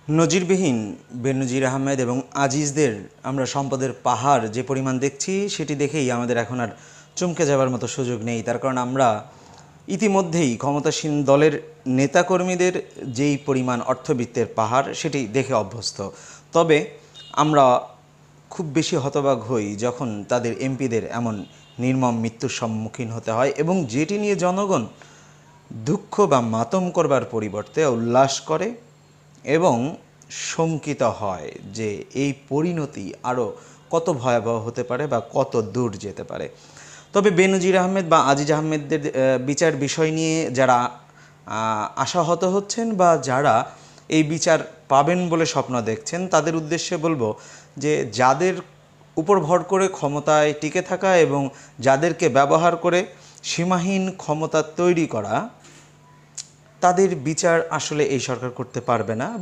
নজিরবিহীন বেনজির আহমেদ এবং আজিজদের আমরা সম্পদের পাহাড় যে পরিমাণ দেখছি সেটি দেখেই আমাদের এখন আর চমকে যাবার মতো সুযোগ নেই। তার কারণ আমরা ইতিমধ্যেই ক্ষমতাসীন দলের নেতাকর্মীদের যেই পরিমাণ অর্থবিত্তের পাহাড় সেটি দেখে অভ্যস্ত। তবে আমরা খুব বেশি হতবাক হই যখন তাদের এমপিদের এমন নির্মম মৃত্যুর সম্মুখীন হতে হয় এবং যেটি নিয়ে জনগণ দুঃখ বা মাতম করবার পরিবর্তে উল্লাস করে এবং শঙ্কিত হয় যে এই পরিণতি আরও কত ভয়াবহ হতে পারে বা কত দূর যেতে পারে। তবে বেনজির আহমেদ বা আজিজ আহমেদদের বিচার বিষয় নিয়ে যারা আশাহত হচ্ছেন বা যারা এই বিচার পাবেন বলে স্বপ্ন দেখছেন তাদের উদ্দেশ্যে বলবো যে যাদের উপর ভর করে ক্ষমতায় টিকে থাকা এবং যাদেরকে ব্যবহার করে সীমাহীন ক্ষমতা তৈরি করা, তাদের বিচার আসলে এই সরকার করতে পারবে না।